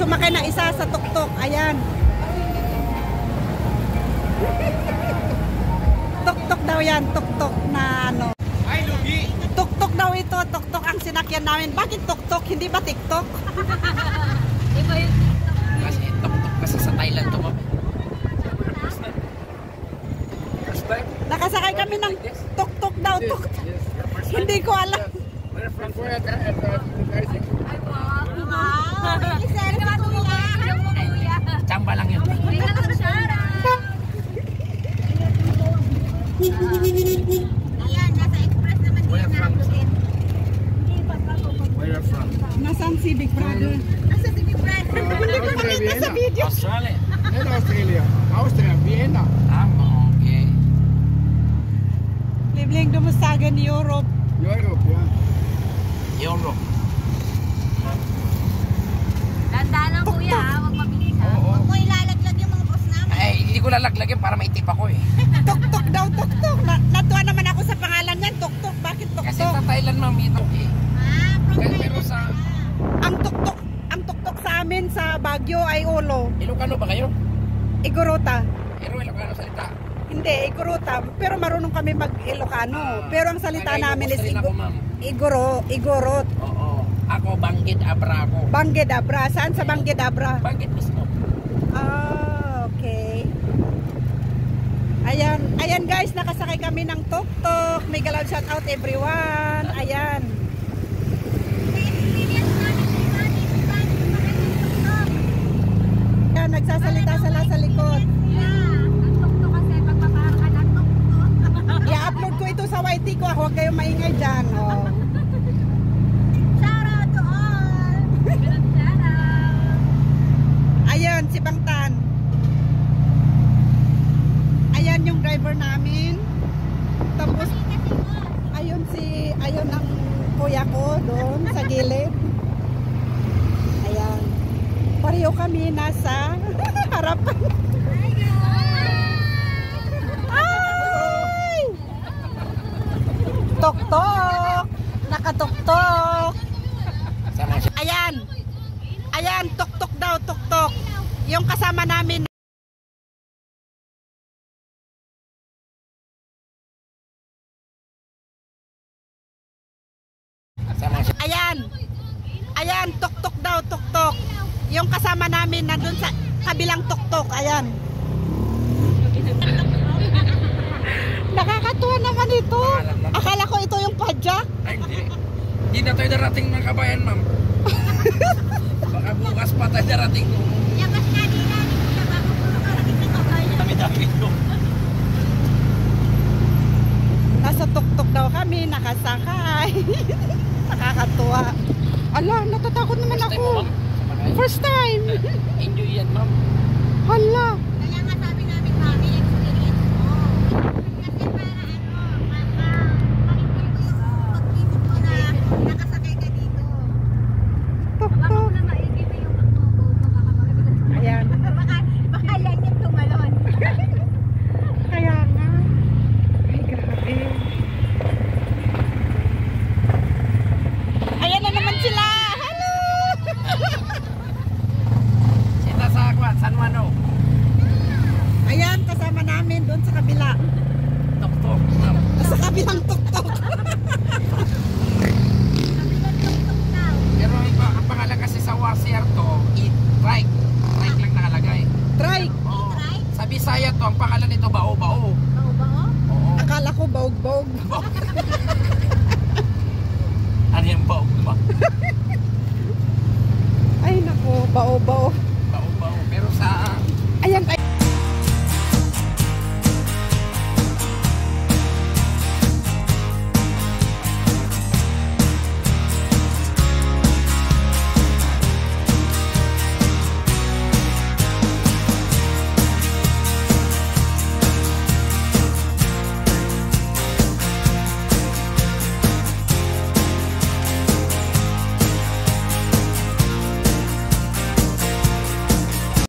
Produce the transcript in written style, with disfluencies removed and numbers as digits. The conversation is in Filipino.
sumakay na isa sa tuktok. Ayan. Tuktok daw yan. Tuktok na ano. Ay, lugi. Tuktok daw ito. Tuktok ang sinakyan namin. Bakit tuktok? Hindi ba TikTok? Iba yung Kasi tuktok kasi sa Thailand to, ma'am. Nakasakay kami ng tuktok daw. Tuktok. Hindi ko alam. Ay, wow. Isa na matuya. Chamba lang yun. Ayan, nasa express naman din natin. Where are you from? Nasaan si Big Brother? Nasa si Big Brother. Hindi ko nakita sa video. Australia. En Australia. Austria, Vienna. Okay. Libling dumusagan Europe. Europe, ja. Europe. Tandaan lang kuya, huwag mabilis ha. Oo. Huwag mo ilalaglag yung mga boss namin. Ay, hindi ko lalaglagan para maitip ako eh. Tuktok daw, tuktok. Natuwa naman ako sa pangalan niyan, tuktok. Bakit Kasi tuktok? sa Thailand, ma'am, ito eh. Pero sa Ang tuktok sa amin sa Baguio ay ulo. Ilocano ba kayo? Igorota. Pero Ilocano salita. Hindi, Igorota. Pero marunong kami mag-Ilocano. Pero ang salita namin is Ako, ma'am. Igorot. Oo. Ako, Banggit Abra ako. Banggedabra. Saan sa Banggedabra? Banggit mismo. Ah, okay. Ayan guys, nakasakay kami ng tuktok. May galaw shout out everyone. Ayan. Ayan, nagsasalita sila sa likod. Ang tukto kasi pagpaparang ka ng tukto. I-upload ko ito sa YT ko. Huwag kayong maingay dyan. Oh. Shout out to all. Shout out. Ayun, si Bangtan. Ayan yung driver namin. Tapos, ayun ang kuya ko doon sa gilid. Ayan. Pareho kami nasa harapan. Ay! Tok-tok! Nakatok-tok! Sama siya. Ayan. Ayan, tok-tok daw, tok-tok. Yung kasama namin. Sama siya. Ayan. Ayan, tok-tok daw, tok-tok. Yung kasama namin nandun sa kabilang tok-tok. Ayan. Nakakatuwa naman ito. Akala ko ito yung padyak. Ay, hindi. Hindi na tayo darating mga kabayan, ma'am. Baka bukas pa tayo darating. Yakas kanina, hindi ko bago puro karating na kabayan. Dami-dami ito. Nasa tok-tok daw kami, nakasakay. Nakakatuwa. Ala, natatakot naman First time mo, ako. ma'am? Sumakay? First time. Enjoy yan, ma'am. Hala. Kaya nga sabi namin, mami, experience mo. Kasi para ma-enjoy mo yung pag-ibig mo na nakasakay ka dito. Tok-tok. na maigi mo yung pag-tubo mo kakapagod. Ayan. Baka yan yung tumalon. Kaya nga. Ay, grabe. Ayan na naman sila. Hello! Sita sa Aquat, San Juano. Ayan, kasama namin doon sa kabila. Tok-tok, ma'am. Sa kabilang tok-tok. Pero ang pangalan kasi sa Wasiar to, trike. Trike lang nakalagay. Try. Oo. Sa Bisaya to, ang pangalan nito, Bao-Bao. Bao-bao? Oo. Akala ko baog-baog. Ano yung Bao-Bao? Ay, naku, bao-bao.